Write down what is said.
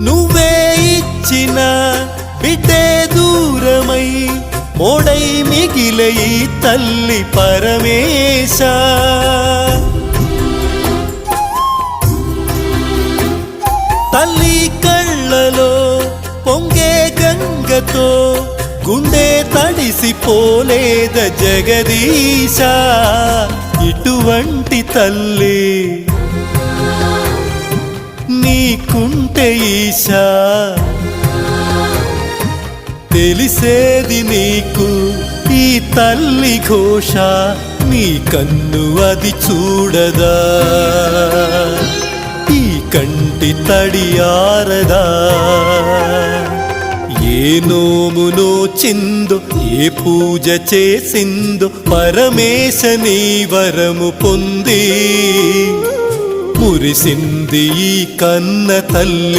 నువ్వే ఇచ్చిన బిడ్డే దూరమై మోడై మిగిలే ఈ తల్లి పరమేశ. తల్లి కళ్ళలో పొంగే గంగతో గుండె తడిసిపోలేద జగదీశ. ఇటువంటి తల్లి నీకుంటే ఈశా, తెలిసేది నీకు ఈ తల్లి ఘోష. నీ కన్ను అది చూడదా, ఈ కంటి తడి ఆరదా. ఏ నోము నోచిందో ఏ పూజ చేసిందో పరమేశ నీ వరము పొంది మురిసింది ఈ కన్న తల్లి.